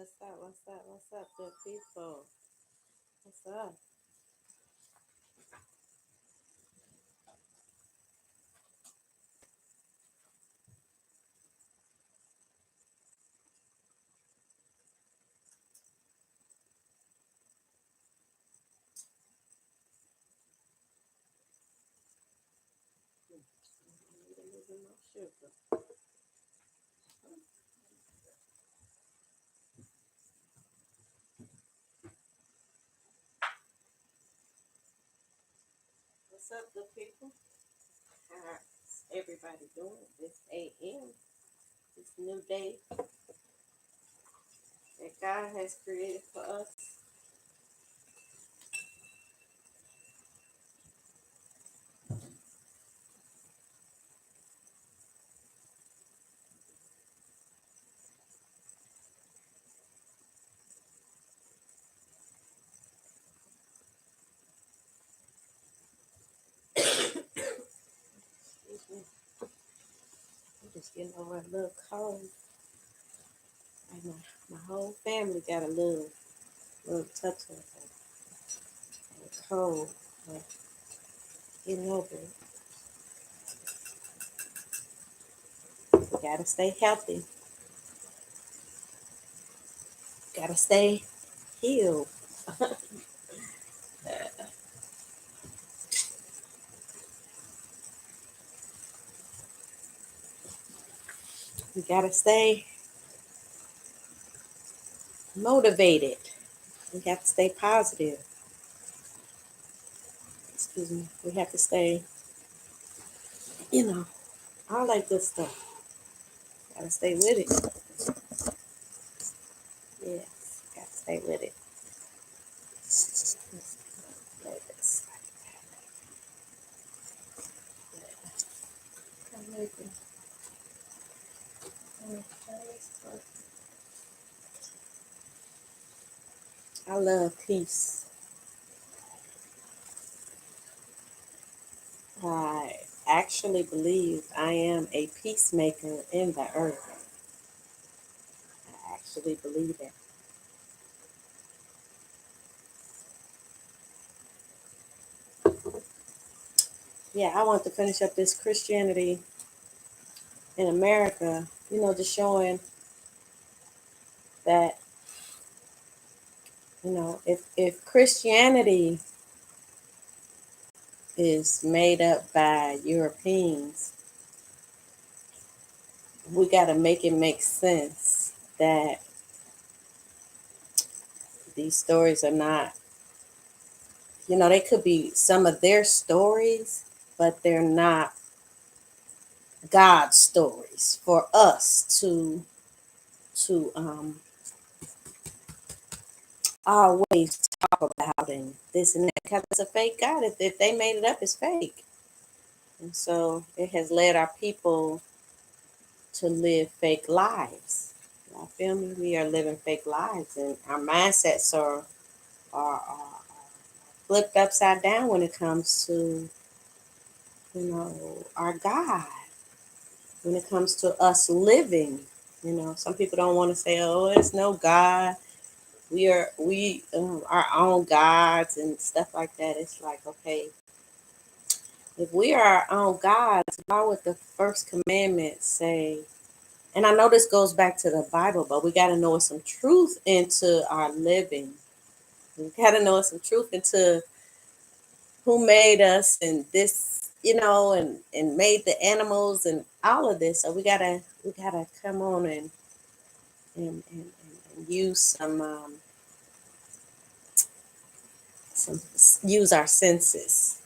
What's up? What's up? What's up, good people? What's up? Need a little bit more sugar. What's up, good people? How's everybody doing this AM? This new day that God has created for us. Excuse me. I'm just getting over a little cold. And my whole family got a little touch of a cold. But getting over it. We gotta stay healthy. Gotta stay healed. We gotta stay motivated. We have to stay positive. Excuse me. We have to stay, you know, all that good stuff. Gotta stay with it. Yes, gotta stay with it. Like this. I love peace. I actually believe I am a peacemaker in the earth. I actually believe it. Yeah, I want to finish up this Christianity in America, just showing that, if Christianity is made up by Europeans, we got to make it make sense that these stories are not, they could be some of their stories, but they're not God's stories for us to always talk about and this and that, because it's a fake God. If they made it up, it's fake. And so it has led our people to live fake lives. You feel me? We are living fake lives, and our mindsets are flipped upside down when it comes to, our God. When it comes to us living, some people don't want to say, "Oh, there's no God. We our own gods and stuff like that." It's like, okay, if we are our own gods, why would the first commandment say? And I know this goes back to the Bible, but we got to know some truth into our living. We got to know some truth into who made us and this, and made the animals and all of this. So we gotta come on and use some use our senses.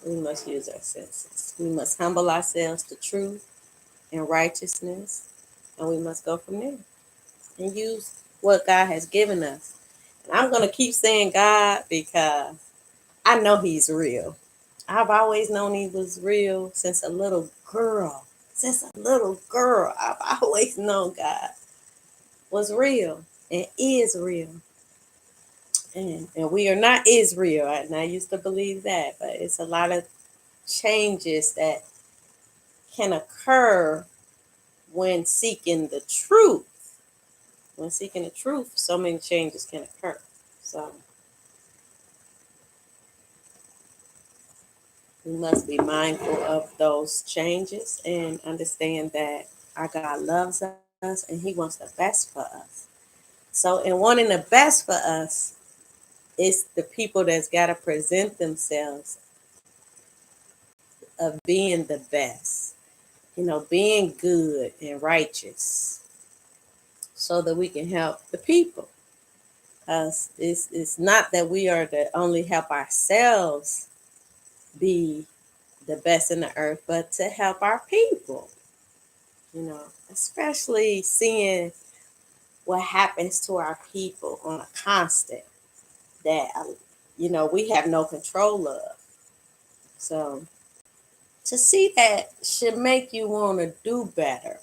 We must use our senses. We must humble ourselves to truth and righteousness, and we must go from there and use what God has given us. And I'm gonna keep saying God because I know He's real. I've always known He was real since a little girl. Since a little girl, I've always known God was real and is real. And we are not Israel. And I used to believe that, but it's a lot of changes that can occur when seeking the truth. When seeking the truth, so many changes can occur. So we must be mindful of those changes and understand that our God loves us and He wants the best for us. So, in wanting the best for us, it's the people that's got to present themselves of being the best, being good and righteous so that we can help the people. It's not that we are to only help ourselves be the best in the earth, but to help our people, especially seeing what happens to our people on a constant that, we have no control of. So to see that should make you want to do better.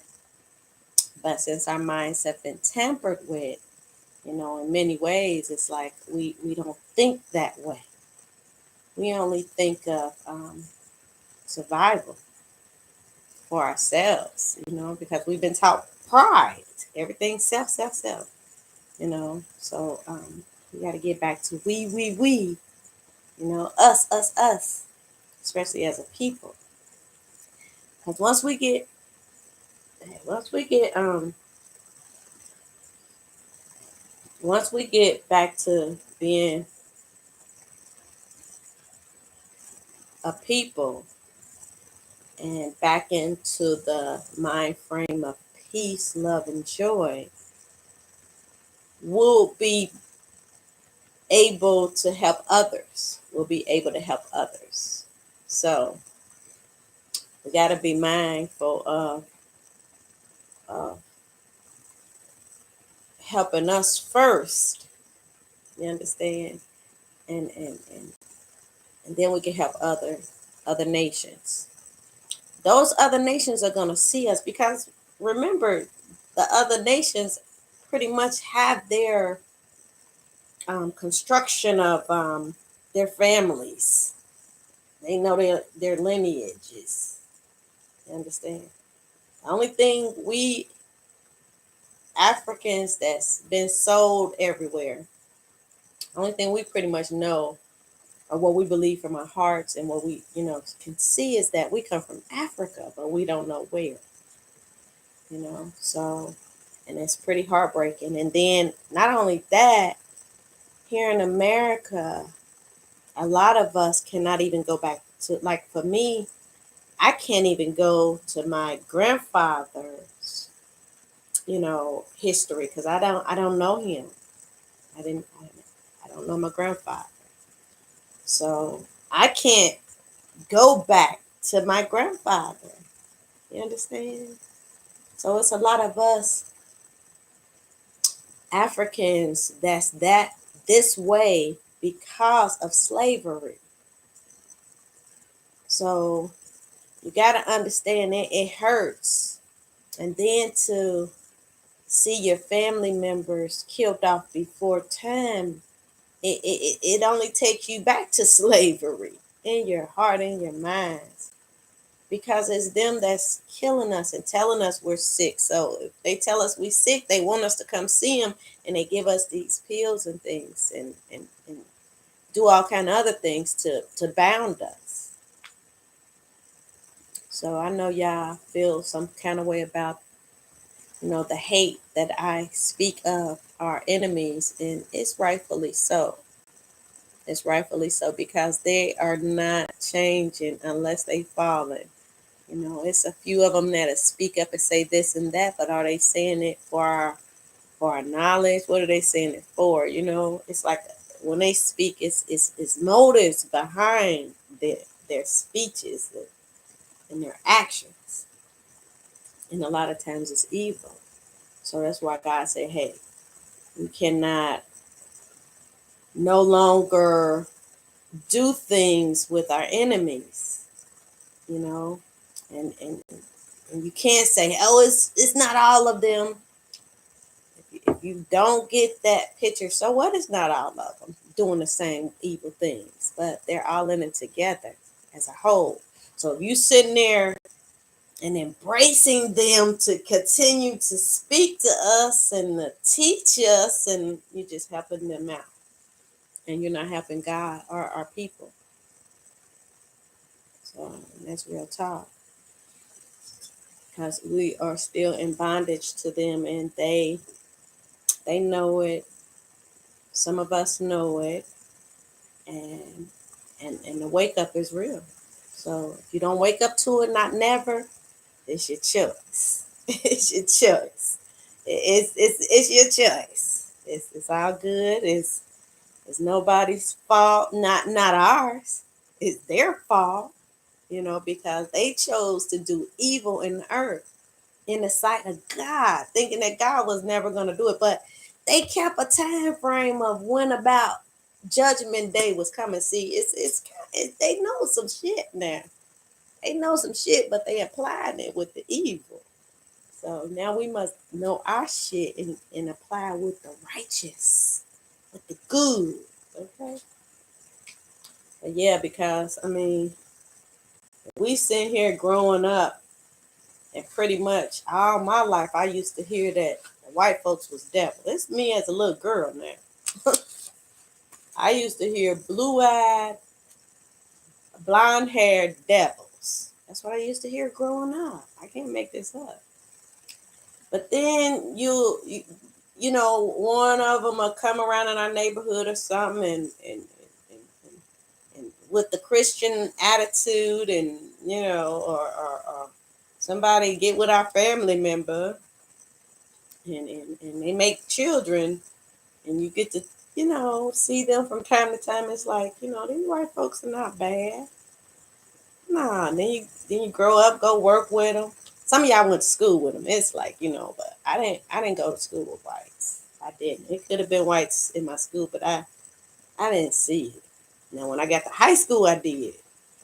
But since our minds have been tampered with, in many ways, it's like we don't think that way. We only think of survival for ourselves, because we've been taught pride, everything self, self, self, So we got to get back to we, us, especially as a people. Because once we get back to being a people and back into the mind frame of peace, love, and joy, we'll be able to help others. We'll be able to help others. So we got to be mindful of helping us first. You understand? And then we can help other nations. Those other nations are going to see us because remember, the other nations pretty much have their construction of their families. They know their lineages. You understand? The only thing we Africans that's been sold everywhere, the only thing we pretty much know or what we believe from our hearts and what we, can see is that we come from Africa, but we don't know where, So, and it's pretty heartbreaking. And then not only that, here in America, a lot of us cannot even go back to, like for me, I can't even go to my grandfather's, history because I don't know him. I don't know my grandfather. So I can't go back to my grandfather. You understand? So it's a lot of us Africans that's this way because of slavery. So you got to understand it hurts. And then to see your family members killed off before time, it only takes you back to slavery in your heart, in your minds. Because it's them that's killing us and telling us we're sick. So if they tell us we're sick, they want us to come see them, and they give us these pills and things and do all kind of other things to bound us. So I know y'all feel some kind of way about, the hate that I speak of our enemies, and it's rightfully so. It's rightfully so because they are not changing unless they fallen. It's a few of them that speak up and say this and that, but are they saying it for our knowledge? What are they saying it for? It's like when they speak, it's motives behind their speeches and their actions, and a lot of times it's evil. So that's why God said, "Hey, we cannot no longer do things with our enemies," you know, and you can't say, "Oh, it's not all of them." If you don't get that picture, so what? It's not all of them doing the same evil things, but they're all in it together as a whole. So if you sitting there and embracing them to continue to speak to us and to teach us, and you're just helping them out. And you're not helping God or our people. So that's real talk. Because we are still in bondage to them, and they know it. Some of us know it, and the wake up is real. So if you don't wake up to it, not never, it's your choice. It's your choice. It's your choice. It's all good. It's nobody's fault. Not ours. It's their fault. Because they chose to do evil in the earth in the sight of God, thinking that God was never going to do it. But they kept a time frame of when about Judgment Day was coming. See, they know some shit now. They know some shit, but they applied it with the evil. So now we must know our shit and apply with the righteous, with the good. Okay. But yeah, because we sit here growing up, and pretty much all my life I used to hear that the white folks was devil. It's me as a little girl now. I used to hear blue-eyed, blonde-haired devils. That's what I used to hear growing up. I can't make this up. But then one of them will come around in our neighborhood or something, and with the Christian attitude, and or somebody get with our family member, and they make children, and you get to see them from time to time. It's like, these white folks are not bad. Nah, then you grow up, go work with them. Some of y'all went to school with them. It's like, but I didn't go to school with whites. I didn't. It could have been whites in my school, but I didn't see it. Now when I got to high school, I did.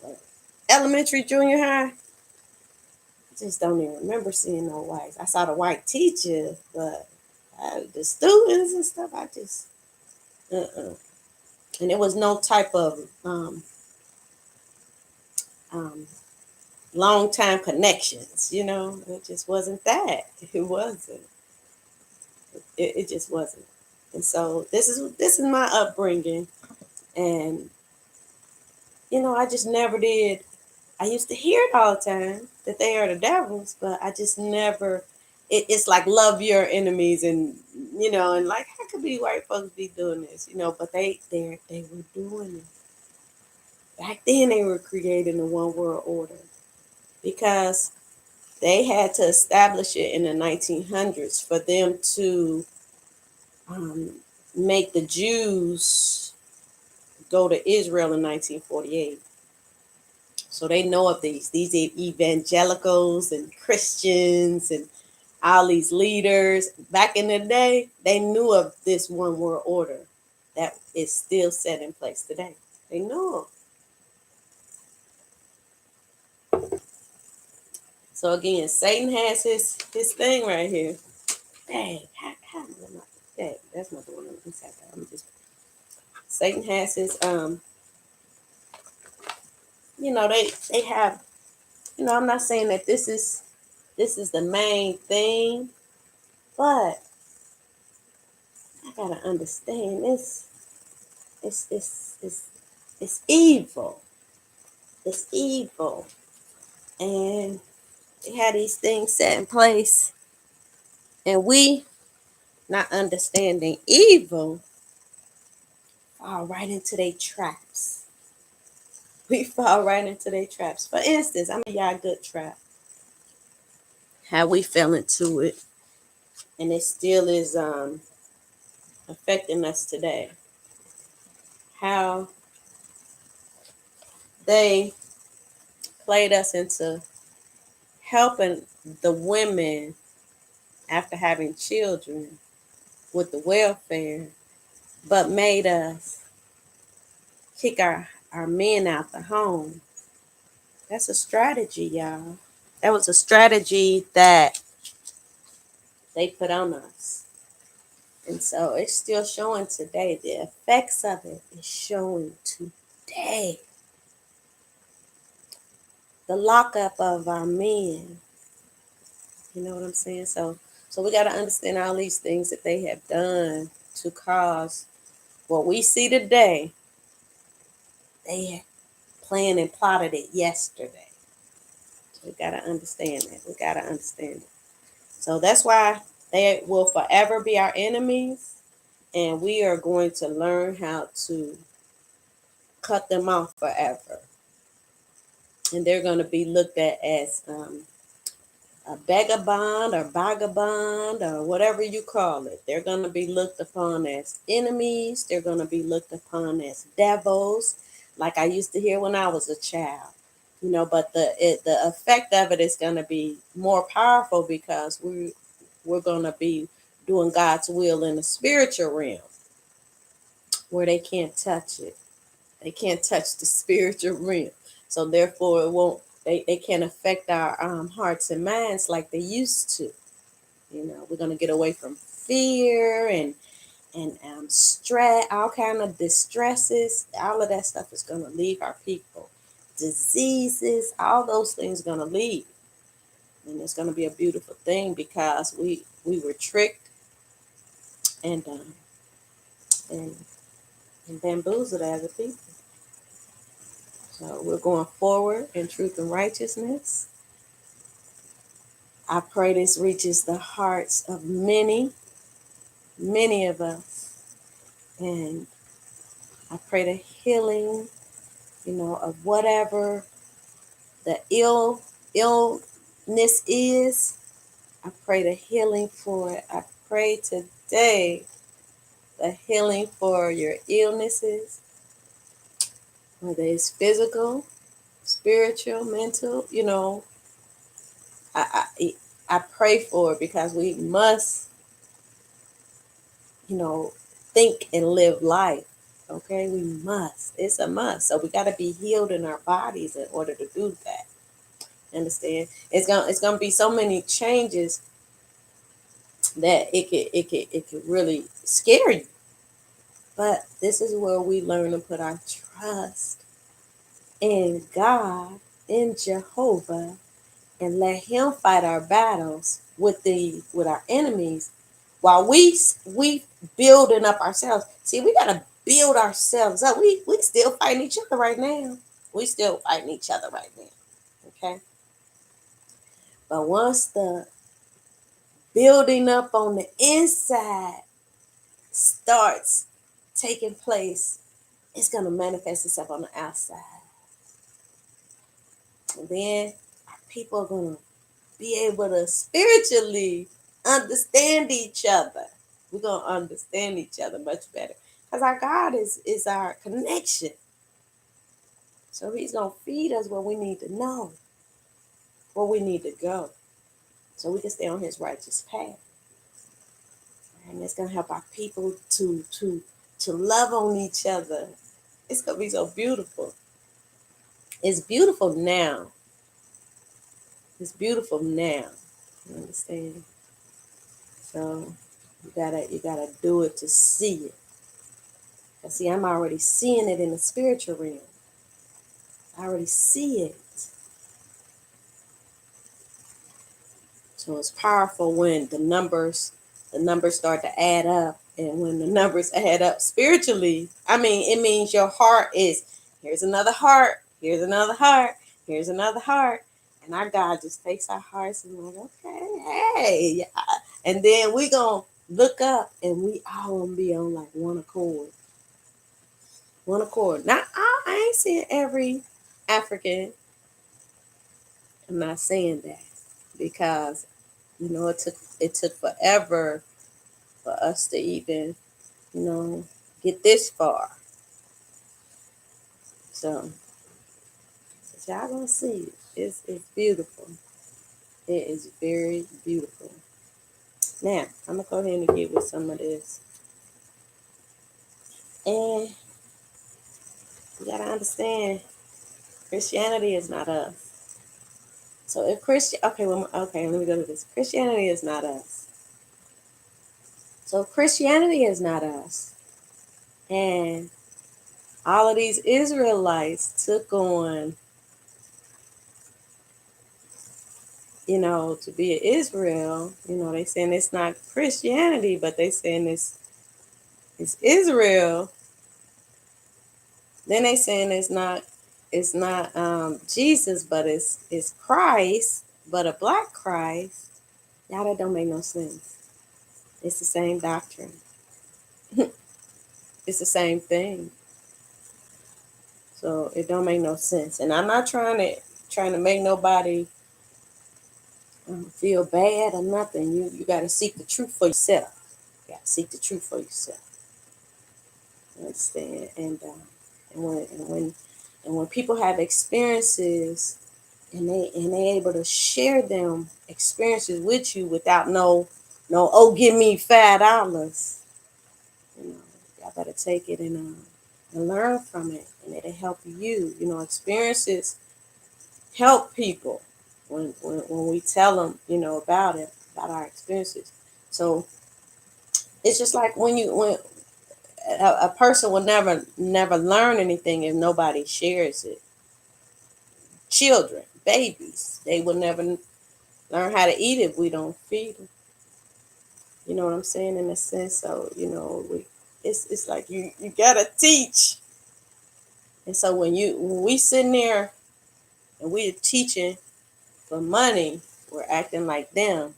But elementary, junior high, I just don't even remember seeing no whites. I saw the white teacher, but the students and stuff, I just and there was no type of um, long time connections. It just wasn't that. It wasn't. It just wasn't. And so this is my upbringing, and I just never did. I used to hear it all the time that they are the devils, but I just never. It's like love your enemies, and like how could be white folks be doing this, But they were doing it back then. They were creating the one world order because they had to establish it in the 1900s for them to make the Jews go to Israel in 1948. So they know of these evangelicals and Christians and all these leaders. Back in the day, they knew of this one world order that is still set in place today. They know. So again, Satan has his thing right here. Dang, how am I not? Dang, that's not the one I'm inside. Satan has his they have, I'm not saying that this is the main thing, but I gotta understand this. It's evil. It's evil, and they had these things set in place, and we, not understanding evil, fall right into their traps. We fall right into their traps. For instance, I'm y'all a good trap. How we fell into it, and it still is affecting us today. How they played us into helping the women after having children with the welfare, but made us kick our men out the home. That's a strategy, y'all. That was a strategy that they put on us. And so it's still showing today. The effects of it is showing today. The lockup of our men. You know what I'm saying? So we got to understand all these things that they have done to cause what we see today. They planned and plotted it yesterday. So we got to understand that. We got to understand it. So that's why they will forever be our enemies. And we are going to learn how to cut them off forever. And they're going to be looked at as a vagabond or whatever you call it. They're going to be looked upon as enemies. They're going to be looked upon as devils, like I used to hear when I was a child. But the effect of it is going to be more powerful because we're going to be doing God's will in the spiritual realm where they can't touch it. They can't touch the spiritual realm. So therefore it won't they can't affect our hearts and minds like they used to. We're gonna get away from fear and stress, all kind of distresses. All of that stuff is gonna leave our people. Diseases, all those things are gonna leave, and it's gonna be a beautiful thing because we were tricked and and and bamboozled as a people. So we're going forward in truth and righteousness. I pray this reaches the hearts of many, many of us. And I pray the healing, of whatever the illness is. I pray the healing for it. I pray today the healing for your illnesses, whether it's physical, spiritual, mental. I pray for it because we must, think and live life. Okay, we must. It's a must. So we got to be healed in our bodies in order to do that. Understand? It's gonna be so many changes that it could really scare you. But this is where we learn to put our trust in God, in Jehovah, and let Him fight our battles with our enemies, while we building up ourselves. See, we gotta build ourselves up. We still fighting each other right now. We still fighting each other right now. Okay. But once the building up on the inside starts taking place, it's gonna manifest itself on the outside. And then our people are gonna be able to spiritually understand each other. We're gonna understand each other much better because our God is our connection. So He's gonna feed us what we need to know, where we need to go, so we can stay on His righteous path. And it's gonna help our people to love on each other. It's gonna be so beautiful. It's beautiful now. It's beautiful now. You understand? So you gotta do it to see it. And see, I'm already seeing it in the spiritual realm. I already see it. So it's powerful when the numbers start to add up. And when the numbers add up spiritually, it means your heart is, here's another heart, here's another heart, here's another heart. And our God just takes our hearts and like, okay, hey. Yeah. And then we going to look up and we all going to be on like one accord. One accord. Now, I ain't saying every African. I'm not saying that because, it took forever for us to even, get this far. So y'all gonna see it. It's beautiful. It is very beautiful. Now I'm gonna go ahead and get with some of this. And you gotta understand, Christianity is not us. So if let me go to this. Christianity is not us. So if Christianity is not us, and all of these Israelites took on to be in Israel, they saying it's not Christianity, but they saying it's Israel. Then they saying it's not Jesus, but it's Christ, but a black Christ. Y'all, that don't make no sense. It's the same doctrine. It's the same thing. So it don't make no sense. And I'm not trying to make nobody feel bad or nothing. You got to seek the truth for yourself. You got to seek the truth for yourself. You understand? And when people have experiences and they able to share them experiences with you without no oh, give me $5. Y'all better take it and learn from it, and it'll help you. Experiences help people when we tell them about our experiences. So it's just like when a person will never learn anything if nobody shares it. Children, babies, they will never learn how to eat if we don't feed them. You know what I'm saying, in a sense. So it's like you gotta teach. And so when we sitting there and we're teaching for money, we're acting like them.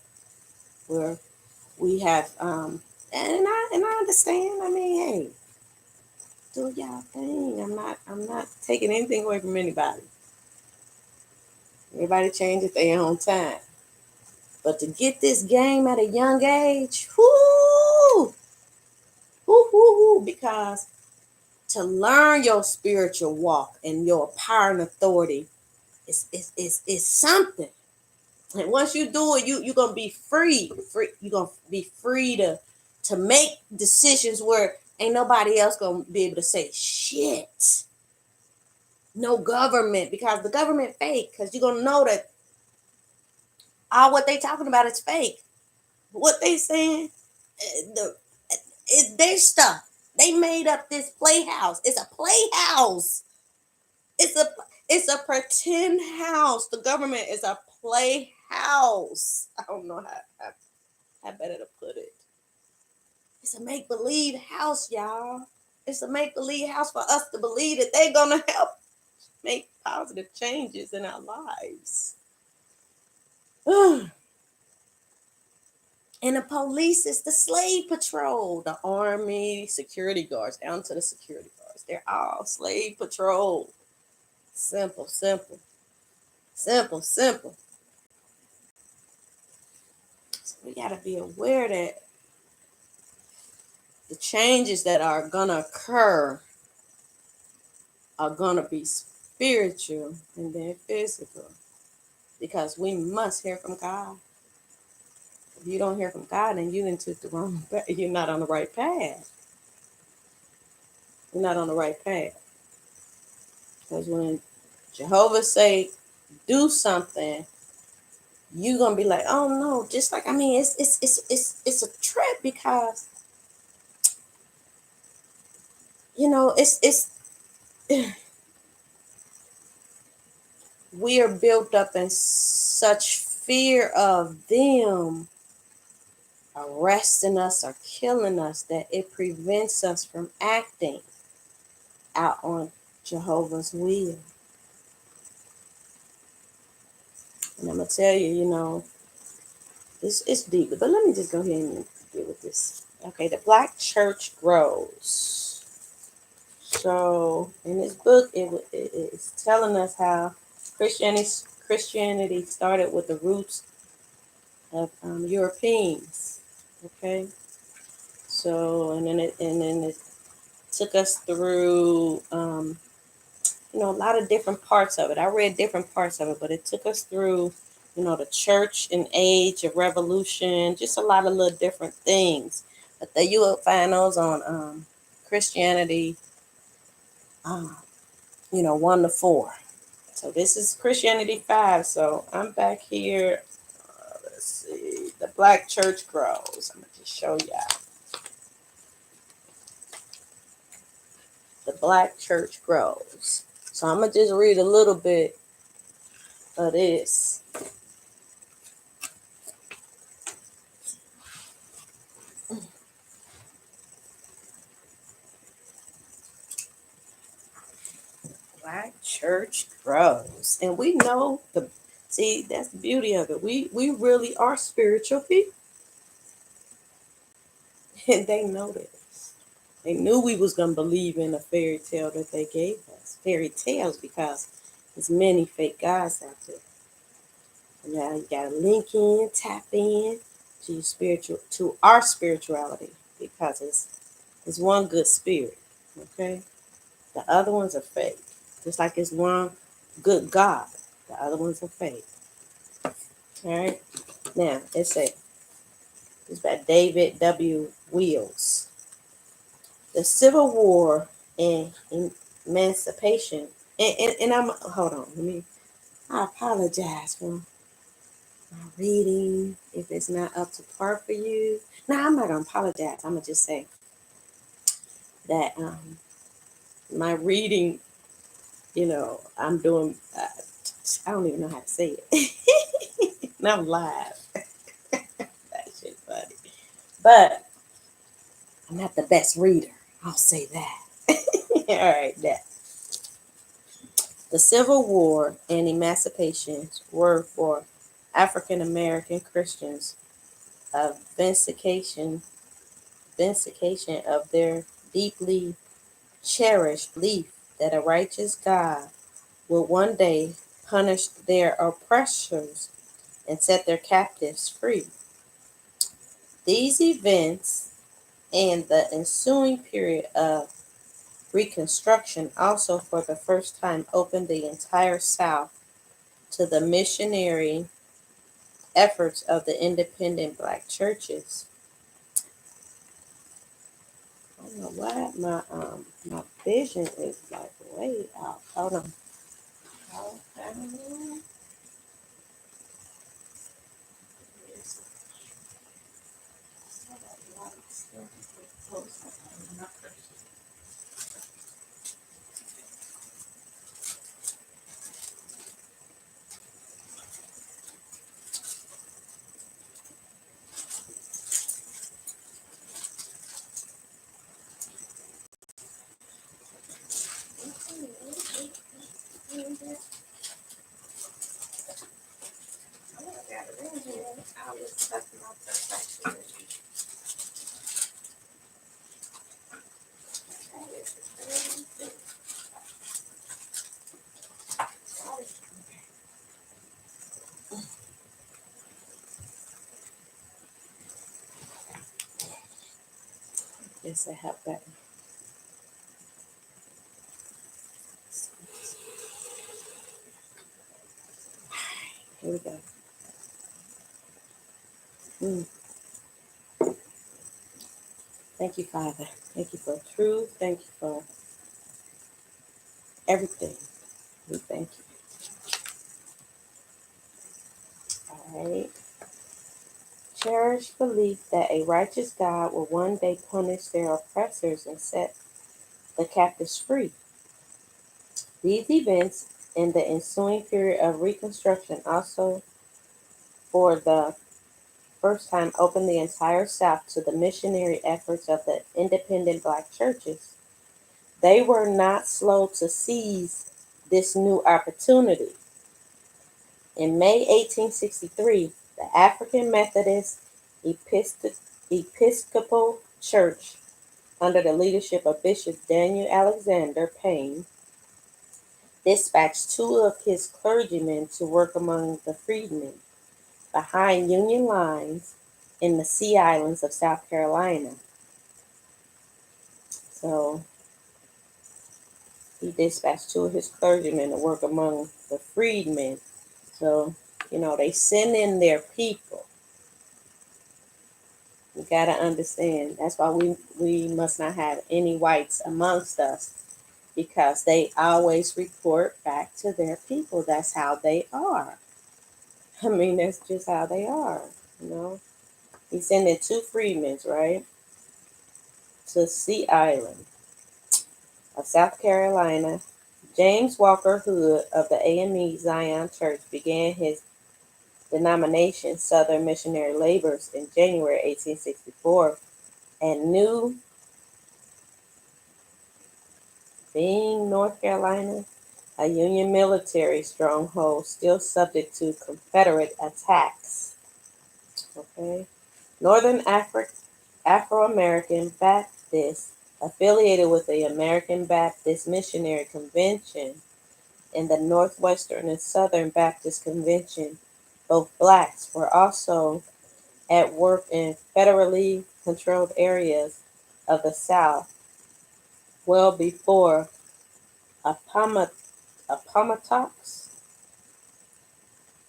Where we have and I understand. I mean, hey, do y'all thing. I'm not taking anything away from anybody. Everybody changes their own time. But to get this game at a young age, because to learn your spiritual walk and your power and authority is something. And once you do it, you're gonna be free. You're gonna be free to make decisions where ain't nobody else gonna be able to say shit. No government, because the government fake. Because you're gonna know that all what they talking about is fake. What they saying, it's their stuff. They made up this playhouse. It's a playhouse. It's a pretend house. The government is a playhouse. I don't know how better to put it. It's a make-believe house, y'all. It's a make-believe house for us to believe that they're gonna help make positive changes in our lives. And the police is the slave patrol, the army, security guards, down to the security guards. They're all slave patrol. Simple, simple. Simple, simple. So we got to be aware that the changes that are going to occur are going to be spiritual and then physical. Because we must hear from God. If you don't hear from God, then you took the wrong path. You're not on the right path. You're not on the right path. Because when Jehovah say do something, you're gonna be like, oh no, just like, I mean, it's a trip, because it's we are built up in such fear of them arresting us or killing us that it prevents us from acting out on Jehovah's will. And I'm gonna tell you, it's deep, but let me just go ahead and deal with this. Okay, the Black church grows. So in this book, it's telling us how Christianity started with the roots of Europeans. Okay, so and then it took us through a lot of different parts of it. I read different parts of it, but it took us through the church and age of revolution, just a lot of little different things. But you will find those on Christianity 1 to 4. So this is Christianity 5. So I'm back here. Let's see. The Black church grows. I'm going to just show y'all. The Black church grows. So I'm going to just read a little bit of this. Black church grows. And we know that's the beauty of it. We really are spiritual people. And they know this. They knew we was gonna believe in a fairy tale that they gave us. Fairy tales because there's many fake gods out there. And now you gotta link in, tap in to your to our spirituality because it's one good spirit. Okay? The other ones are fake. Just like it's one good God. The other ones are fake. Alright? Now it's by David W. Wheels. The Civil War and Emancipation. And I'm hold on, I apologize for my reading if it's not up to par for you. No, I'm not gonna apologize. I'm gonna just say that my reading, I'm doing. I don't even know how to say it. And I'm live. That shit funny. But I'm not the best reader. I'll say that. All right, that. The Civil War and Emancipation were for African American Christians a vindication of their deeply cherished belief that a righteous God will one day punish their oppressors and set their captives free. These events and the ensuing period of Reconstruction also for the first time opened the entire South to the missionary efforts of the independent black churches. I don't know why my vision is like way out. Hold on. Yes, I have that. Here we go. Mm. Thank you, Father. Thank you for truth. Thank you for everything. We thank you. All right. Cherished belief that a righteous God will one day punish their oppressors and set the captives free. These events and the ensuing period of Reconstruction also, for the first time, opened the entire South to the missionary efforts of the independent black churches. They were not slow to seize this new opportunity. In May 1863, the African Methodist Episcopal Church, under the leadership of Bishop Daniel Alexander Payne, dispatched two of his clergymen to work among the freedmen behind Union lines in the Sea Islands of South Carolina. So he dispatched two of his clergymen to work among the freedmen. So, they send in their people. You got to understand. That's why we must not have any whites amongst us, because they always report back to their people. That's how they are. I mean, that's just how they are, you know. He sent in two freedmen, right, to Sea Island of South Carolina. James Walker Hood of the AME Zion Church began his denomination Southern Missionary Labors in January 1864, and New Being, North Carolina, a Union military stronghold still subject to Confederate attacks. Okay. Northern Afro-American Baptists affiliated with the American Baptist Missionary Convention and the Northwestern and Southern Baptist Convention, both blacks, were also at work in federally controlled areas of the South well before Appomattox.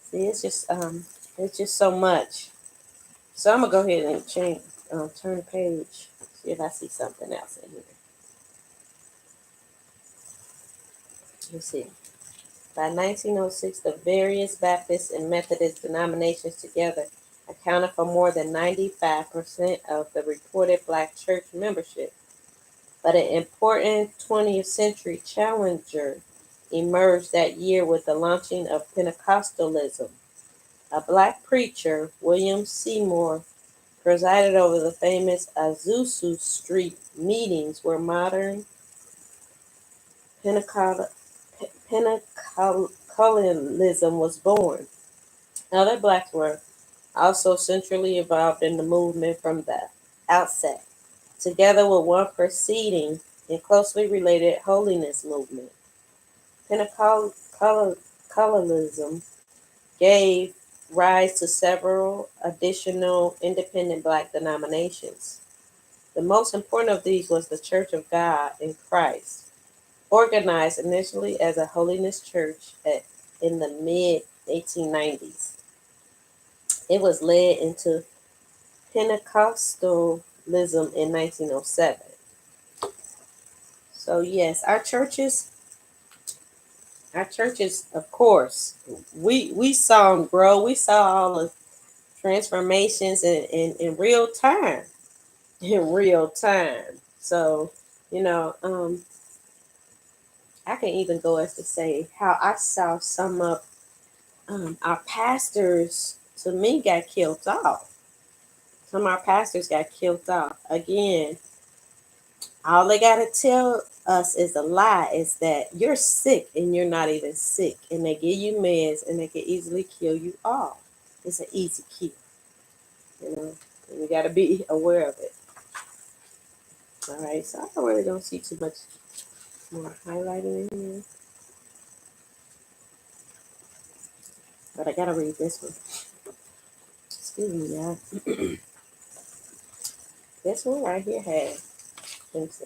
See, it's just so much. So I'm gonna go ahead and turn the page, see if I see something else in here. Let's see. By 1906, the various Baptist and Methodist denominations together accounted for more than 95% of the reported black church membership. But an important 20th century challenger emerged that year with the launching of Pentecostalism. A black preacher, William Seymour, presided over the famous Azusa Street meetings where modern Pentecostalism was born. Other blacks were also centrally involved in the movement from the outset, together with one preceding and closely related holiness movement. Pentecostalism gave rise to several additional independent black denominations. The most important of these was the Church of God in Christ, organized initially as a holiness church in the mid 1890s. It was led into Pentecostalism in 1907. So yes, our churches, of course, we saw them grow. We saw all the transformations in real time, in real time. So, you know, I can even go as to say how I saw some of our pastors, to me, got killed off. Some of our pastors got killed off. Again, all they got to tell us is a lie, is that you're sick and you're not even sick. And they give you meds and they can easily kill you off. It's an easy kill, you know, and you got to be aware of it. All right, so I really don't see too much more highlighting in here, but I got to read this one. Excuse me, y'all. This one right here has, let me see.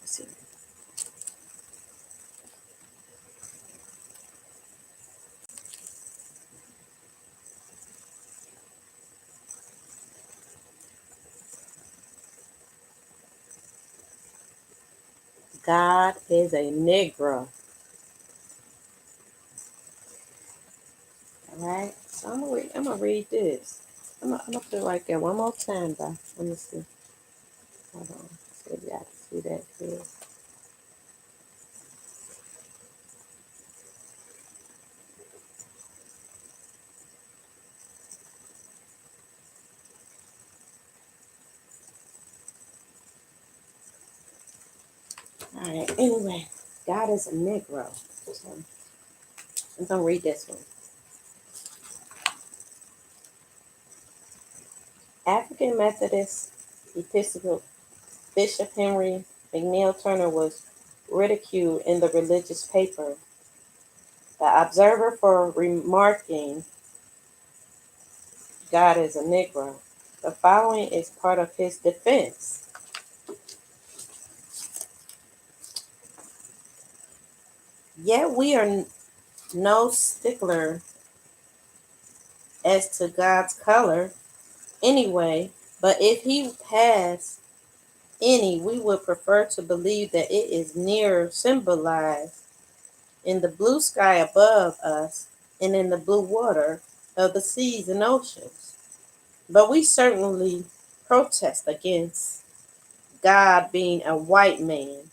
Let's see. God is a Negro. All right, so I'm gonna read this. I'm gonna put it right there one more time, though. Let me see. Hold on. See if y'all can see that too. All right. Anyway, God is a Negro. So I'm gonna read this one. African Methodist Episcopal Bishop Henry McNeil Turner was ridiculed in the religious paper The Observer for remarking God is a Negro. The following is part of his defense. Yet we are no stickler as to God's color anyway, but if he has any, we would prefer to believe that it is nearer symbolized in the blue sky above us and in the blue water of the seas and oceans. But we certainly protest against God being a white man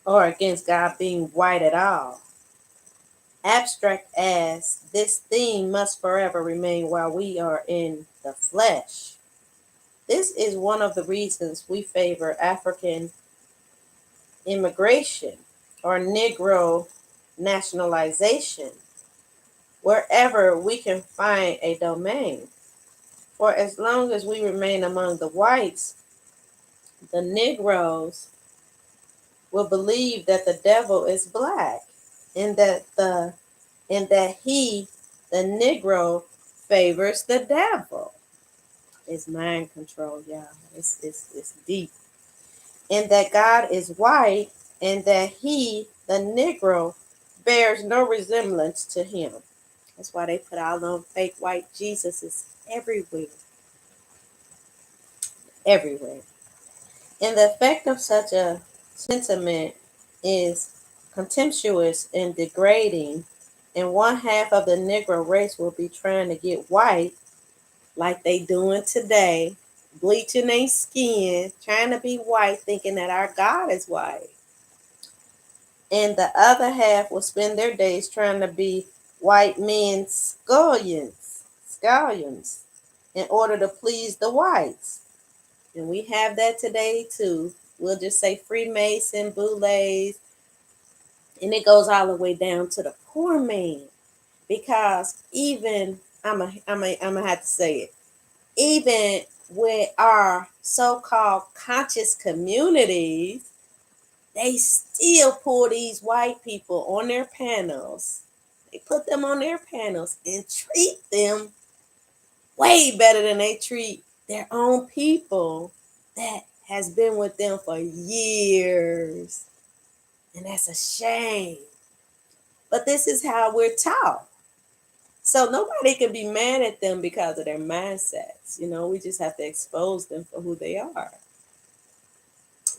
or against God being white at all. abstract as this theme must forever remain while we are in the flesh. This is one of the reasons we favor African immigration or Negro nationalization wherever we can find a domain. For as long as we remain among the whites, the Negroes will believe that the devil is black and that he, the Negro, favors the devil. It's mind control, y'all. It's deep. And that God is white and that he, the Negro, bears no resemblance to him. That's why they put all them fake white Jesuses everywhere. Everywhere. And the effect of such a sentiment is contemptuous and degrading, and one half of the Negro race will be trying to get white like they doing today, bleaching their skin, trying to be white, thinking that our God is white. And the other half will spend their days trying to be white men's scallions, in order to please the whites. And we have that today too. We'll just say Freemason, Boulets, and it goes all the way down to the poor man. Because even I'm gonna have to say it, even with our so-called conscious communities, they still pull these white people on their panels. They put them on their panels and treat them way better than they treat their own people that has been with them for years. And that's a shame. But this is how we're taught. So nobody can be mad at them because of their mindsets. We just have to expose them for who they are.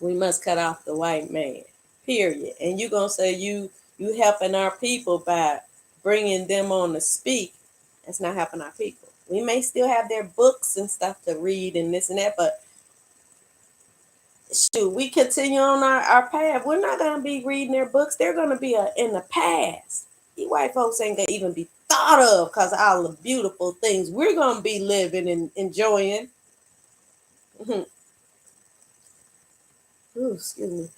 We must cut off the white man, period. And you're going to say you helping our people by bringing them on to speak. That's not helping our people. We may still have their books and stuff to read and this and that, but shoot, we continue on our path. We're not going to be reading their books. They're going to be in the past. These white folks ain't going to even be thought of because of all the beautiful things we're going to be living and enjoying. Ooh, excuse me.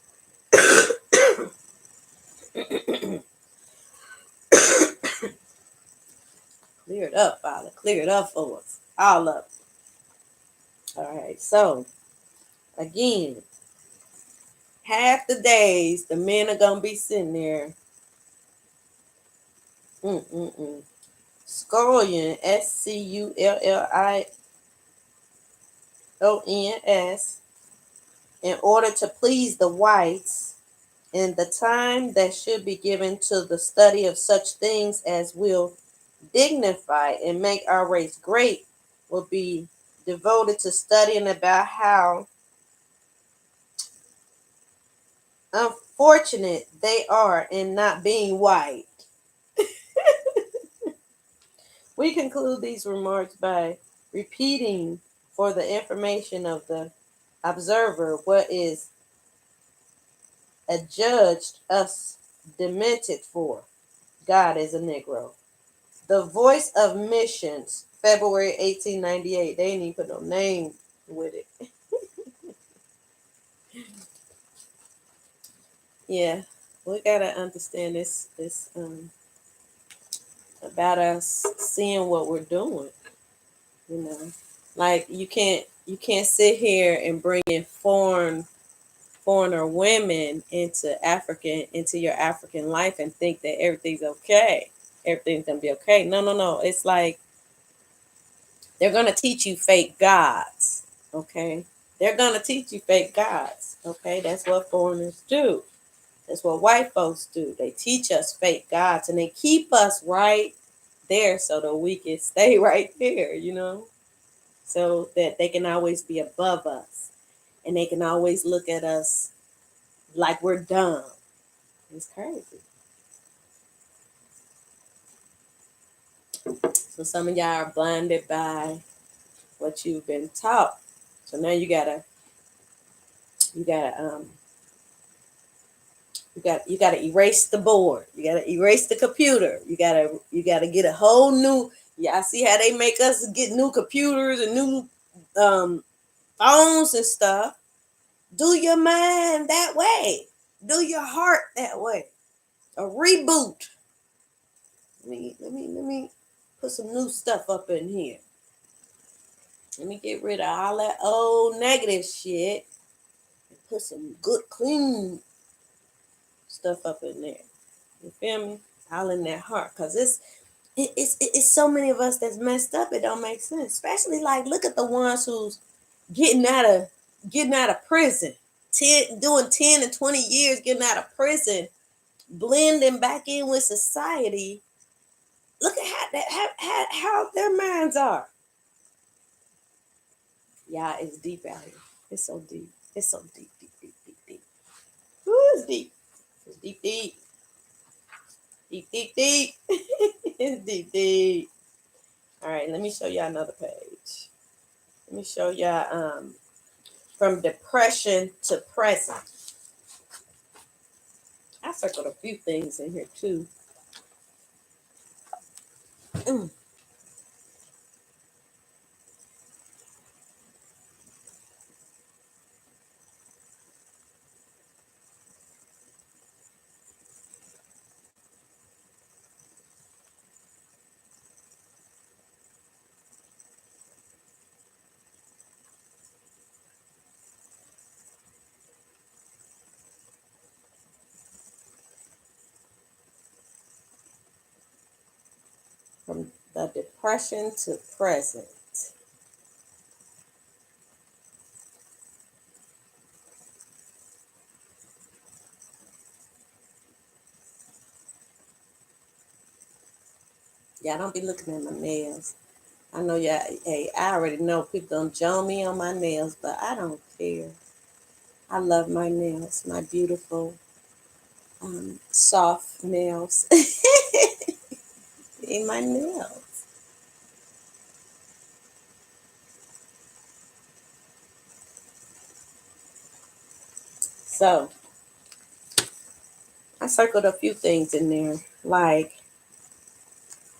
Clear it up, Father. Clear it up for us. All of it. All right. So, again, half the days the men are going to be sitting there. Scullion, SCULLIONS, in order to please the whites, and the time that should be given to the study of such things as will dignify and make our race great will be devoted to studying about how unfortunate they are in not being white. We conclude these remarks by repeating for the information of the observer what is adjudged us demented for. God is a Negro. The Voice of Missions, February 1898. They ain't even put no name with it. Yeah, we gotta understand this about us seeing what we're doing. Like you can't sit here and bring in foreigner women into your African life and think that everything's okay. Everything's gonna be okay. No. It's like they're gonna teach you fake gods. Okay. They're gonna teach you fake gods. Okay. That's what foreigners do. That's what white folks do. They teach us fake gods and they keep us right there so that we can stay right there, so that they can always be above us and they can always look at us like we're dumb. It's crazy. So some of y'all are blinded by what you've been taught. So now you gotta You got to erase the board. You got to erase the computer. You got to get a whole new. Yeah, I see how they make us get new computers and new phones and stuff. Do your mind that way. Do your heart that way. A reboot. Let me put some new stuff up in here. Let me get rid of all that old negative shit and put some good clean stuff up in there. You feel me? All in that heart, cause it's so many of us that's messed up. It don't make sense. Especially like look at the ones who's getting out of prison, doing 10 and 20 years, getting out of prison, blending back in with society. Look at how their minds are. Yeah, it's deep out here. It's so deep. It's so deep, deep, deep, deep, deep. Ooh, it's deep. It's deep, deep. Deep, deep, deep. It's deep, deep. All right, let me show y'all another page. Let me show y'all from depression to present. I circled a few things in here too. From the depression to present. Y'all don't be looking at my nails. I know y'all, hey, I already know people don't join me on my nails, but I don't care. I love my nails, my beautiful, soft nails. In my nails. So I circled a few things in there, like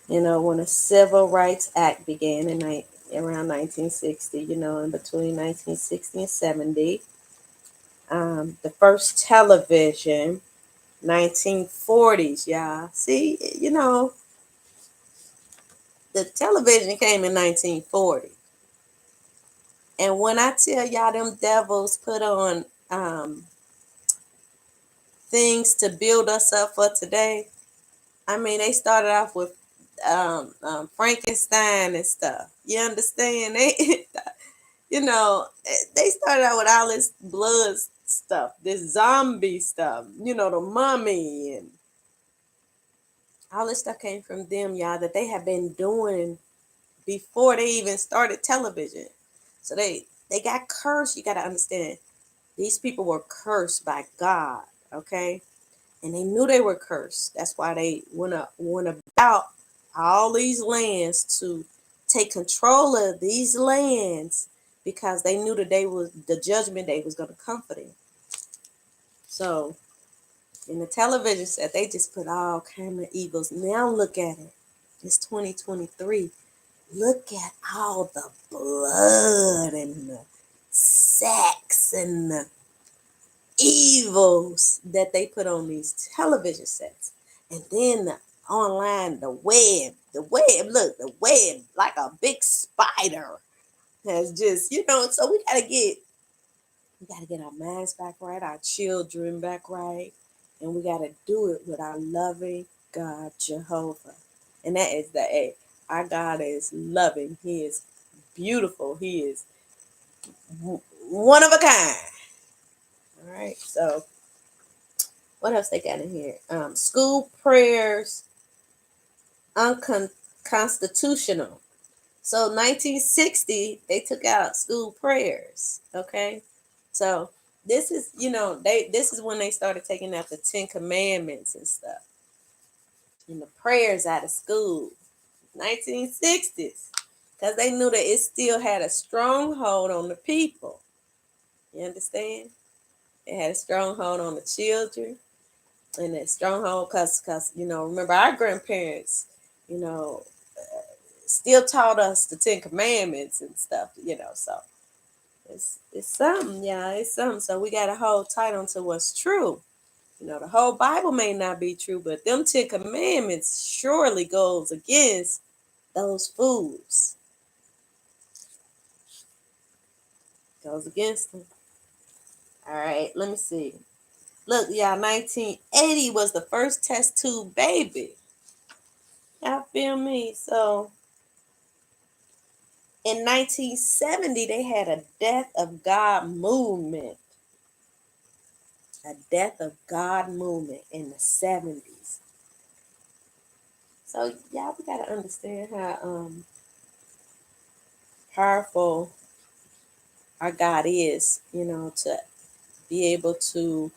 when the Civil Rights Act began around 1960, in between 1960 and 70. The first television, 1940s, y'all. See, the television came in 1940. And when I tell y'all them devils put on things to build us up for today, I mean, they started off with Frankenstein and stuff. You understand? They started out with all this blood stuff, this zombie stuff, the mummy and all this stuff came from them, y'all, that they have been doing before they even started television. So they got cursed. You got to understand, these people were cursed by God, okay? And they knew they were cursed. That's why they went about all these lands to take control of these lands, because they knew the judgment day was going to come for them. So in the television set, they just put all kind of evils. Now look at it. It's 2023. Look at all the blood and the sex and the evils that they put on these television sets. And then the online, the web, look, the web, like a big spider has just, so we gotta get our minds back right, our children back right, and we gotta do it with our loving God, Jehovah. And that is our God is loving. He is beautiful. He is one of a kind. All right. So what else they got in here? School prayers unconstitutional. So 1960, they took out school prayers. Okay. So this is, this is when they started taking out the 10 Commandments and stuff. And the prayers out of school. 1960s. Because they knew that it still had a stronghold on the people. You understand? It had a stronghold on the children. in that stronghold, cause remember our grandparents, you know, still taught us the Ten Commandments and stuff, so it's something, yeah, it's something. So we gotta hold tight on to what's true. The whole Bible may not be true, but them Ten Commandments surely goes against those fools. Goes against them. All right, let me see. Look, y'all, 1980 was the first test tube baby. Y'all feel me? So in 1970, they had a Death of God movement. A Death of God movement in the 70s. So y'all, we gotta understand how powerful our God is, to be able to,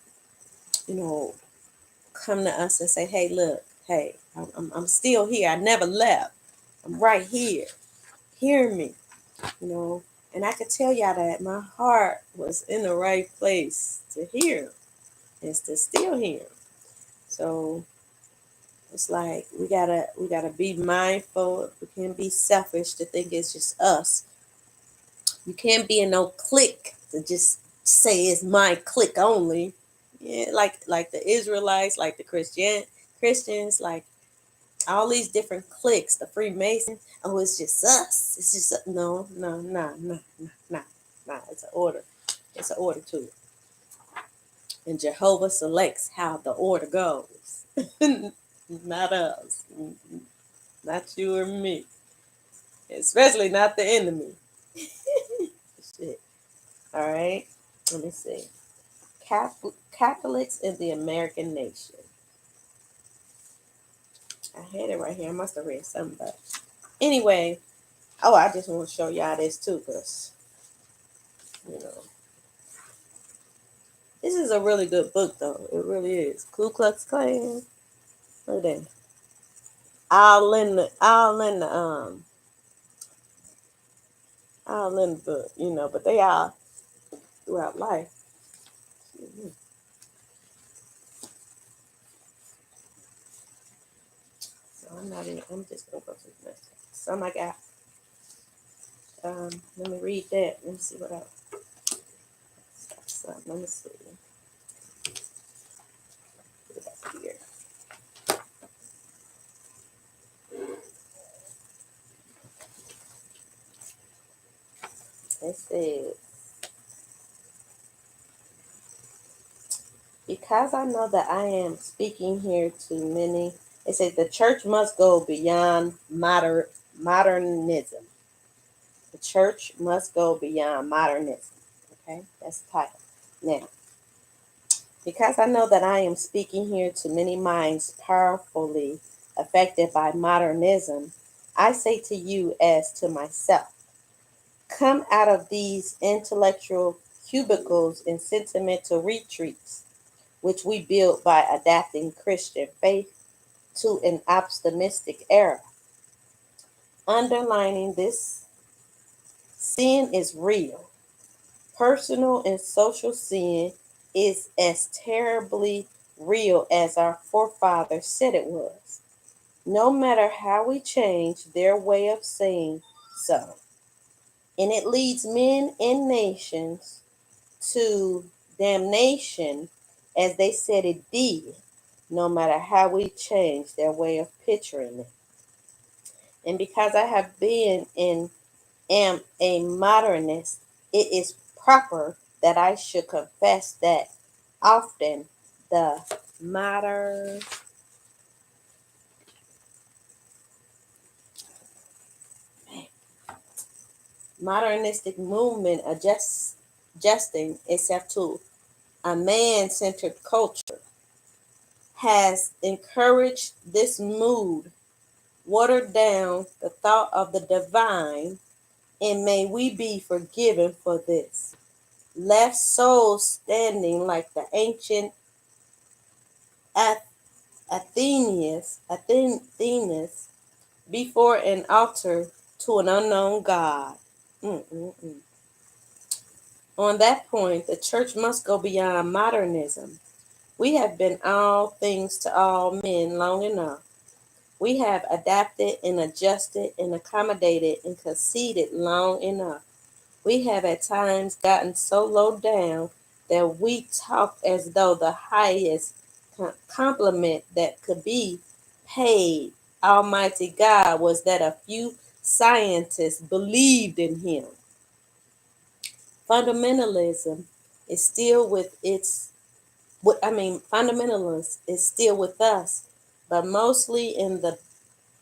come to us and say, hey, look, hey, I'm still here. I never left. I'm right here. Hear me, And I could tell y'all that my heart was in the right place to hear him and to still hear him. So it's like we gotta be mindful. We can't be selfish to think it's just us. You can't be in no clique to just say it's my clique only. Yeah, like the Israelites, like the Christians, like all these different cliques, the Freemasons. Oh, it's just us. It's just no, no, no, no, no, no, no. It's an order. It's an order to it. And Jehovah selects how the order goes. Not us. Not you or me. Especially not the enemy. Shit. All right. Let me see. Catholics in the American nation. I had it right here. I must have read something about it. Anyway, I just want to show y'all this too, because, you know, this is a really good book, though. It really is. Ku Klux Klan. Look at that. All in the book, but they all throughout life. So I'm just gonna go to the next one. Some I got. Let me read that. Let me see what else. So, let me see. What here? It says, because I know that I am speaking here to many, it says the church must go beyond modernism. The church must go beyond modernism. Okay, that's the title. Now, because I know that I am speaking here to many minds powerfully affected by modernism, I say to you as to myself, come out of these intellectual cubicles and sentimental retreats, which we build by adapting Christian faith to an optimistic era. Underlining this, sin is real. Personal and social sin is as terribly real as our forefathers said it was, no matter how we change their way of saying so. And it leads men and nations to damnation as they said it did, no matter how we change their way of picturing it. And because I have been and am a modernist, it is proper that I should confess that often the modernistic movement adjusting itself to a man-centered culture has encouraged this mood, watered down the thought of the divine, and may we be forgiven for this. Left souls standing like the ancient Athenians before an altar to an unknown God. Mm-mm-mm. On that point, the church must go beyond modernism. We have been all things to all men long enough. We have adapted and adjusted and accommodated and conceded long enough. We have at times gotten so low down that we talk as though the highest compliment that could be paid Almighty God was that a few scientists believed in him. Fundamentalism is still with its fundamentalism is still with us, but mostly in the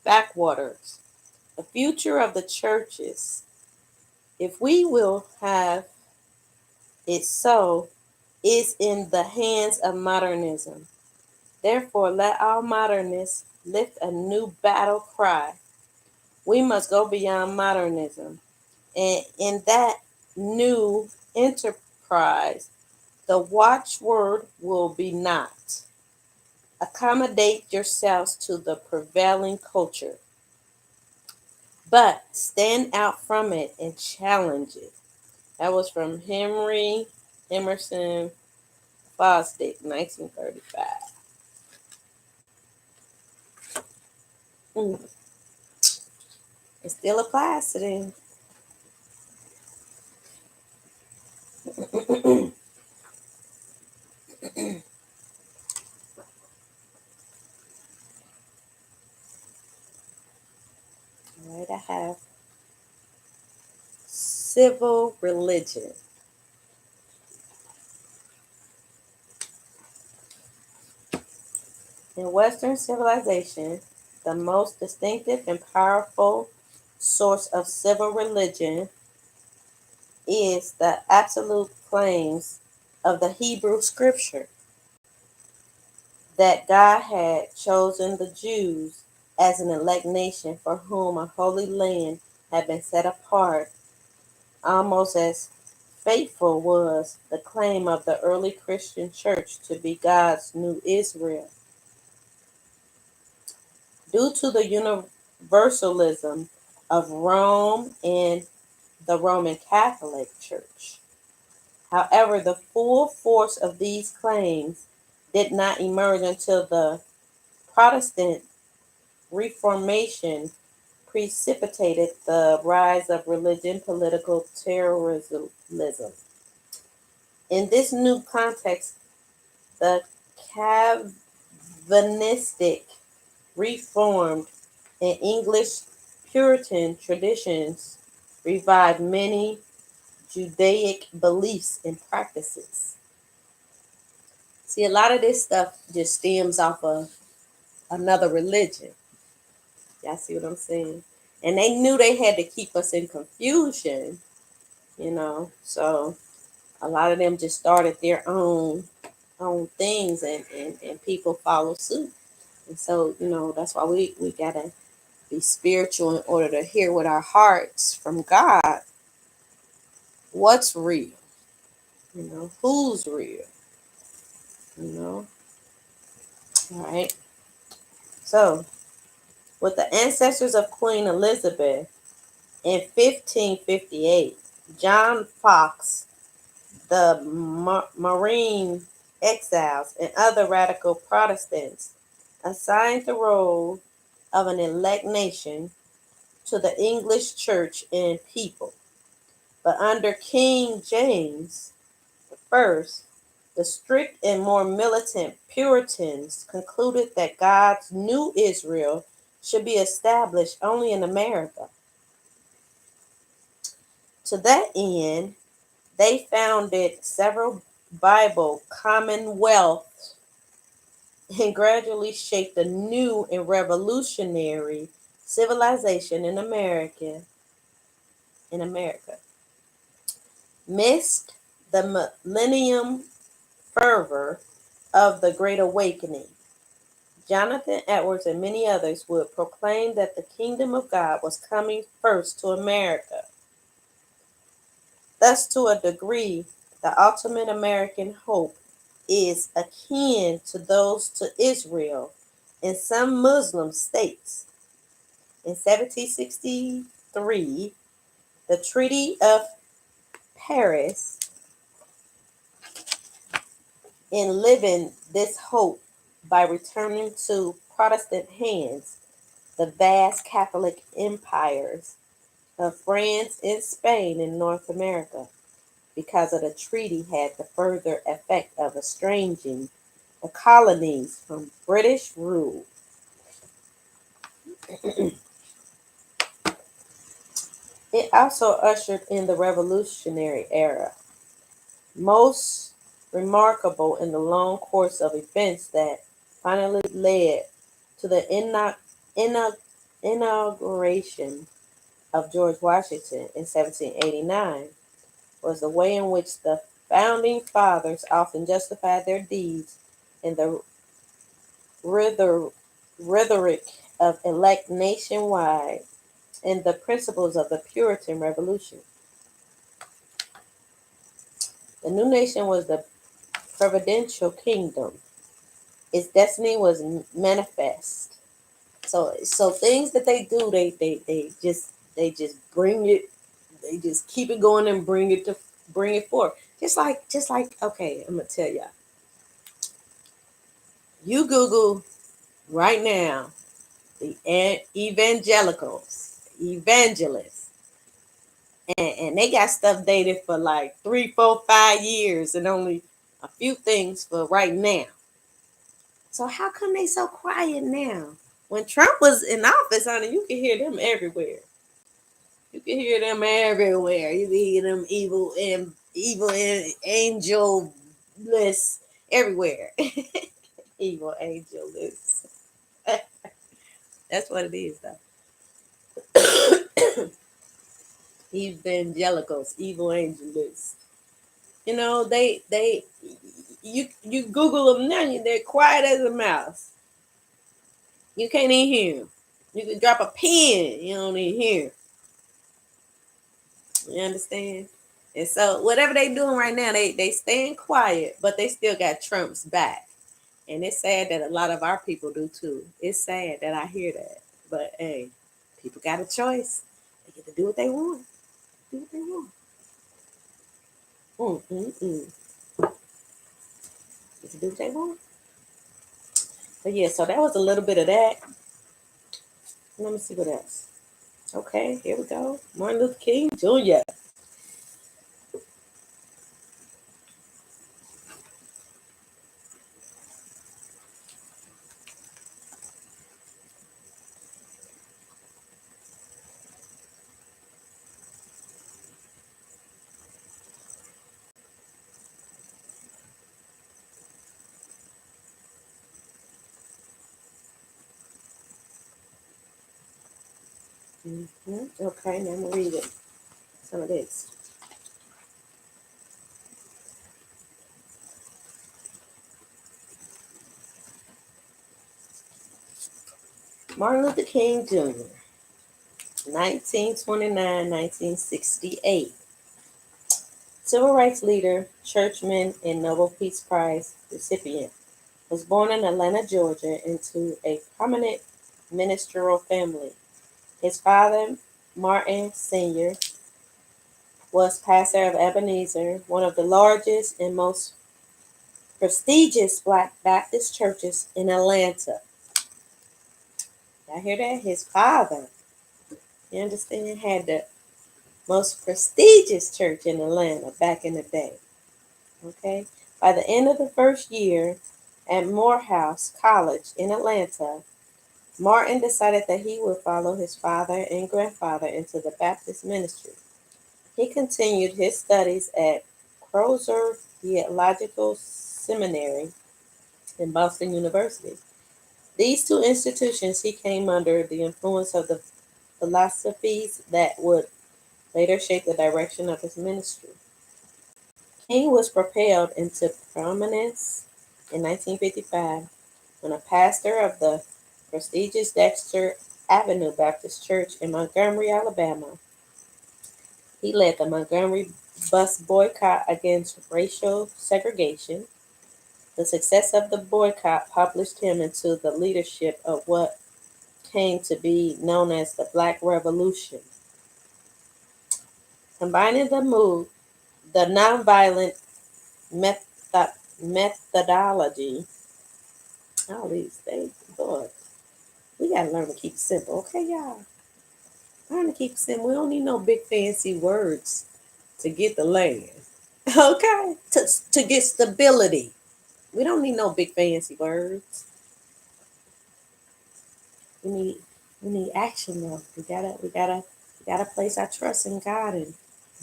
backwaters. The future of the churches, if we will have it so, is in the hands of modernism. Therefore, let all modernists lift a new battle cry. We must go beyond modernism. And in that new enterprise, the watchword will be not. Accommodate yourselves to the prevailing culture, but stand out from it and challenge it. That was from Henry Emerson Fosdick, 1935. It still applies to them. All right, I have civil religion. In Western civilization, the most distinctive and powerful source of civil religion is the absolute claims of the Hebrew scripture that God had chosen the Jews as an elect nation for whom a holy land had been set apart, almost as faithful was the claim of the early Christian church to be God's new Israel. Due to the universalism of Rome and the Roman Catholic Church, however, the full force of these claims did not emerge until the Protestant Reformation precipitated the rise of religion, political terrorism. In this new context, the Calvinistic, Reformed, and English Puritan traditions revived many Judaic beliefs and practices. See, a lot of this stuff just stems off of another religion. Y'all see what I'm saying? And they knew they had to keep us in confusion, So a lot of them just started their own things, and people follow suit. And so, that's why we gotta be spiritual in order to hear with our hearts from God what's real, who's real, you know. All right. So, with the ancestors of Queen Elizabeth in 1558, John Fox, the Marine exiles, and other radical Protestants assigned the role of an elect nation to the English church and people. But under King James I, the strict and more militant Puritans concluded that God's new Israel should be established only in America. To that end, they founded several Bible commonwealths and gradually shaped a new and revolutionary civilization in America. Missed the millennium fervor of the Great Awakening. Jonathan Edwards and many others would proclaim that the kingdom of God was coming first to America. Thus, to a degree, the ultimate American hope is akin to those to Israel in some Muslim states. In 1763, the Treaty of Paris in living this hope by returning to Protestant hands the vast Catholic empires of France and Spain in North America, because of the treaty had the further effect of estranging the colonies from British rule. It also ushered in the Revolutionary era, most remarkable in the long course of events that finally led to the inauguration of George Washington in 1789, was the way in which the founding fathers often justified their deeds in the rhetoric of elect nationwide and the principles of the Puritan Revolution. The new nation was the providential kingdom. Its destiny was manifest. So things that they do, they just bring it, they just keep it going and bring it forth. Just like okay, I'm gonna tell y'all. You Google right now the evangelists, and they got stuff dated for like 3, 4, 5 years, and only a few things for right now. So how come they so quiet now? When Trump was in office, honey, you could hear them everywhere. You can hear them everywhere. You can hear them evil and angel lists everywhere. Evil angel lists. That's what it is, though. Evangelicals, evil angel lists. You know, you Google them now, they're quiet as a mouse. You can't even hear them. You can drop a pin, you don't even hear. You understand? And so whatever they doing right now, they staying quiet, but they still got Trump's back. And it's sad that a lot of our people do too. It's sad that I hear that. But hey, people got a choice. They get to do what they want. Do what they want. Get to do what they want. But yeah, so that was a little bit of that. Let me see what else. Okay, here we go. Martin Luther King Jr. Okay, now I'm going to read it. Some of this. Martin Luther King Jr., 1929-1968. Civil rights leader, churchman, and Nobel Peace Prize recipient. Was born in Atlanta, Georgia, into a prominent ministerial family. His father, Martin Sr., was pastor of Ebenezer, one of the largest and most prestigious Black Baptist churches in Atlanta. Y'all hear that? His father, you understand, had the most prestigious church in Atlanta back in the day. Okay? By the end of the first year at Morehouse College in Atlanta, Martin decided that he would follow his father and grandfather into the Baptist ministry. He continued his studies at Crozer Theological Seminary and Boston University. These two institutions he came under the influence of the philosophies that would later shape the direction of his ministry. King was propelled into prominence in 1955 when a pastor of the prestigious Dexter Avenue Baptist Church in Montgomery, Alabama. He led the Montgomery bus boycott against racial segregation. The success of the boycott published him into the leadership of what came to be known as the Black Revolution. Combining the nonviolent methodology. All these things, Lord, we gotta learn to keep it simple, okay, y'all? Learn to keep it simple. We don't need no big fancy words to get the land, okay? To get stability, we don't need no big fancy words. We need we need action though. We gotta place our trust in God and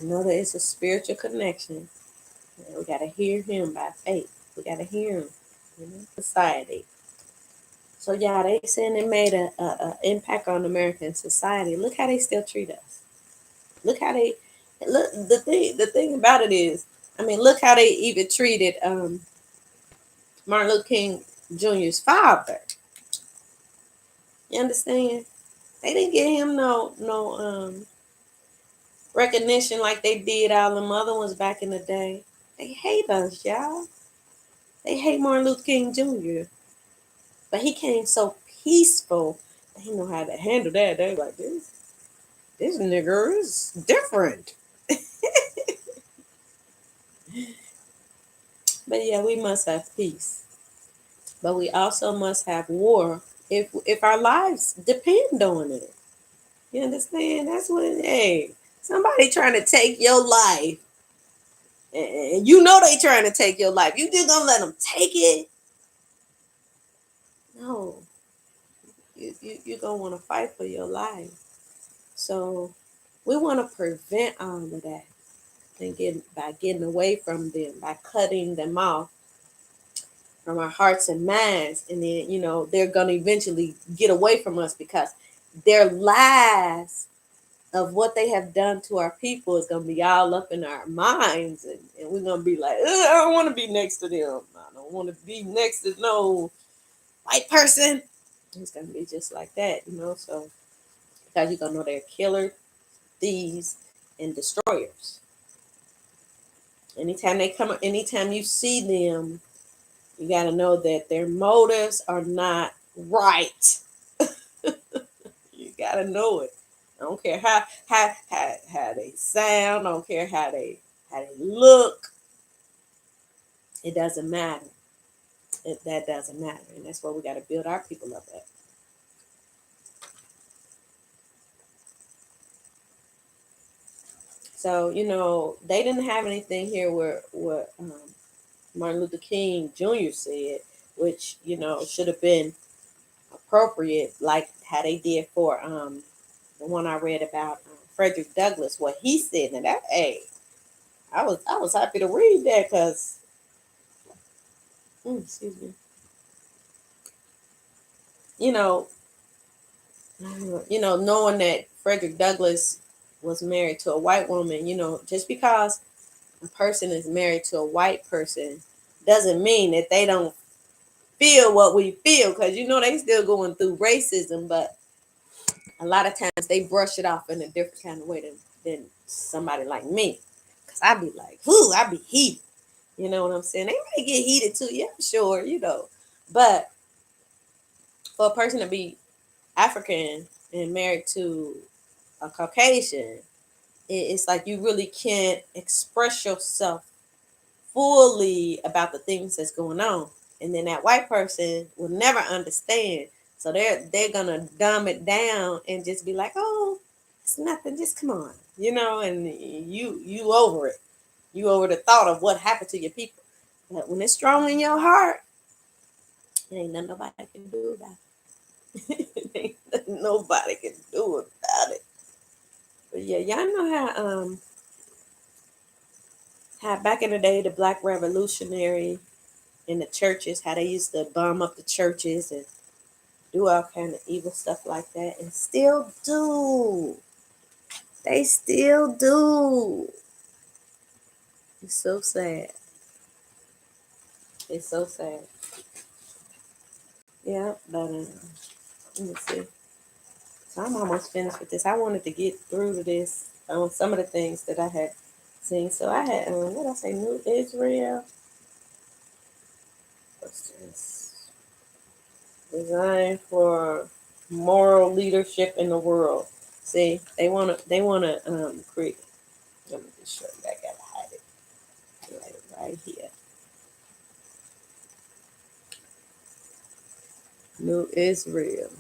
know that it's a spiritual connection. And we gotta hear Him by faith. We gotta hear Him. Society. So yeah, they saying it made a impact on American society. Look how they still treat us. Look how they look. The thing about it is, I mean, look how they even treated Martin Luther King Jr.'s father. You understand? They didn't give him no recognition like they did all them other ones back in the day. They hate us, y'all. They hate Martin Luther King Jr. But he came so peaceful. They know how to handle that. They like this nigger is different. But yeah, we must have peace. But we also must have war if our lives depend on it. You understand? That's what hey, somebody trying to take your life. And you know they trying to take your life. You just gonna let them take it? No. You're gonna want to fight for your life. So we want to prevent all of that and by getting away from them, by cutting them off from our hearts and minds. And then, they're going to eventually get away from us because their lies of what they have done to our people is going to be all up in our minds. And we're going to be like, I don't want to be next to them. I don't want to be next to no white person. It's going to be just like that, so because you're going to know they're killers, thieves, and destroyers. Anytime you see them, you got to know that their motives are not right. You got to know it. I don't care how they sound. I don't care how they look. It doesn't matter. That doesn't matter, and that's what we got to build our people up at. So they didn't have anything here where what Martin Luther King Jr. said, which should have been appropriate, like how they did for the one I read about Frederick Douglass, what he said. And that, hey, I was happy to read that because, excuse me, you know, knowing that Frederick Douglass was married to a white woman, just because a person is married to a white person doesn't mean that they don't feel what we feel, because they still going through racism, but a lot of times they brush it off in a different kind of way than somebody like me. Cause I be like, I be heated. You know what I'm saying? They might get heated too, yeah, sure, But for a person to be African and married to a Caucasian, it's like you really can't express yourself fully about the things that's going on. And then that white person will never understand. So they're gonna dumb it down and just be like, oh, it's nothing, just come on. And you over it. You over the thought of what happened to your people. But when it's strong in your heart, it ain't nothing nobody can do about it. It ain't nothing nobody can do about it. But yeah, y'all know how back in the day the Black Revolutionary in the churches, how they used to bomb up the churches and do all kind of evil stuff like that, and still do. They still do. It's so sad. It's so sad. Yeah, but let me see. So I'm almost finished with this. I wanted to get through to this on some of the things that I had seen. So I had what did I say? New Israel. What's this? Designed for moral leadership in the world. See, they wanna create. Let me just show you. I gotta hide it right here. New Israel.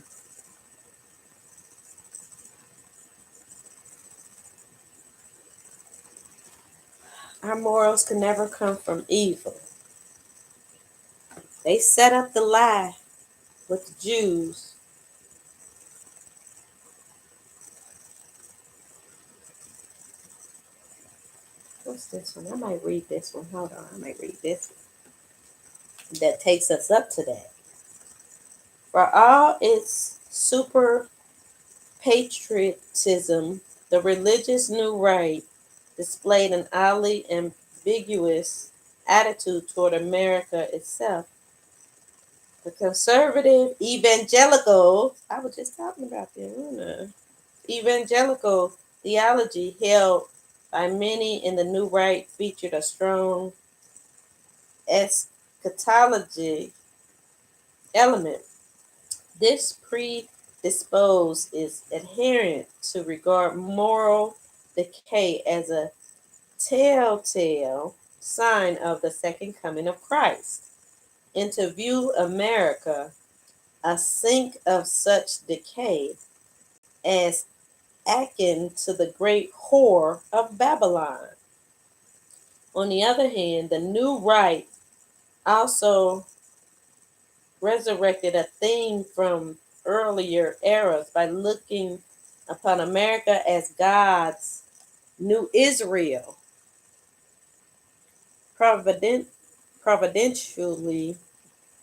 Our morals can never come from evil. They set up the lie with the Jews. What's this one? I might read this one. Hold on, I might read this one. That takes us up to that. For all its super patriotism, the religious new right displayed an oddly ambiguous attitude toward America itself. The conservative evangelical, I was just talking about them, evangelical theology held by many in the new right featured a strong eschatology element. This predisposed is adherent to regard moral decay as a telltale sign of the second coming of Christ, and to view America, a sink of such decay, as akin to the great whore of Babylon. On the other hand, the new right also resurrected a theme from earlier eras by looking upon America as God's new Israel, providentially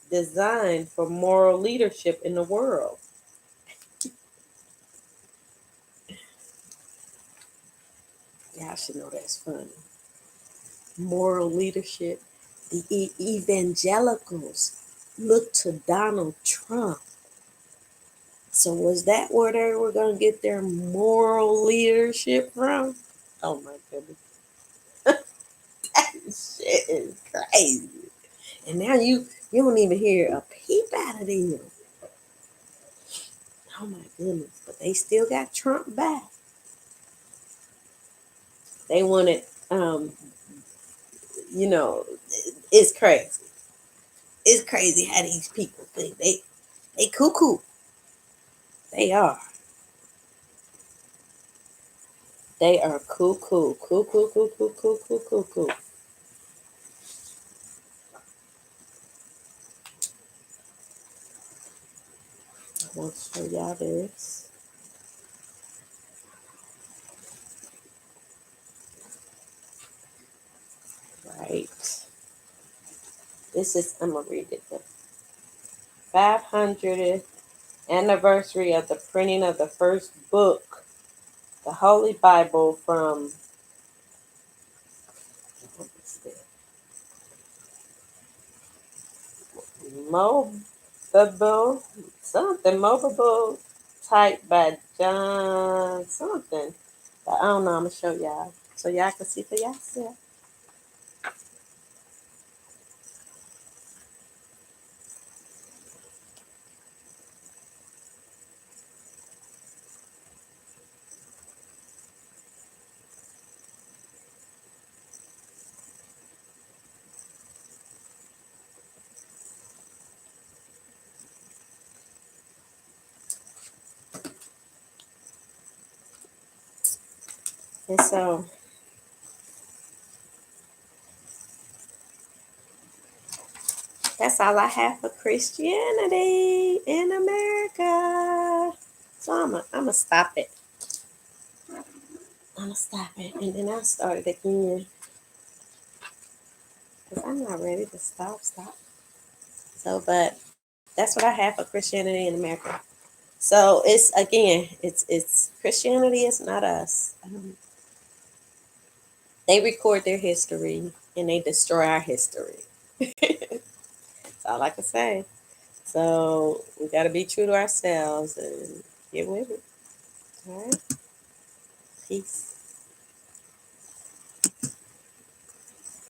designed for moral leadership in the world. Y'all should know that's funny. Moral leadership. The evangelicals look to Donald Trump. So was that where they were going to get their moral leadership from? Oh my goodness. That shit is crazy. And now you don't even hear a peep out of them. Oh my goodness. But they still got Trump back. They wanted, you know, it's crazy. It's crazy how these people think. They cuckoo. They are. They are cuckoo. Cuckoo, cuckoo, cuckoo, cuckoo, cuckoo. I want to show y'all this. Right. This is, I'm going to read it. The 500th anniversary of the printing of the first book, the Holy Bible, from Mobile, something, Mobile typed by John something. But I don't know, I'm going to show y'all so y'all can see for yourself. And so that's all I have for Christianity in America. So I'm gonna stop it. I'm gonna stop it, and then I'll start it again because I'm not ready to stop. So, but that's what I have for Christianity in America. So it's again, it's Christianity is not us. They record their history and they destroy our history. That's all I can say. So we got to be true to ourselves and get with it. All right. Peace.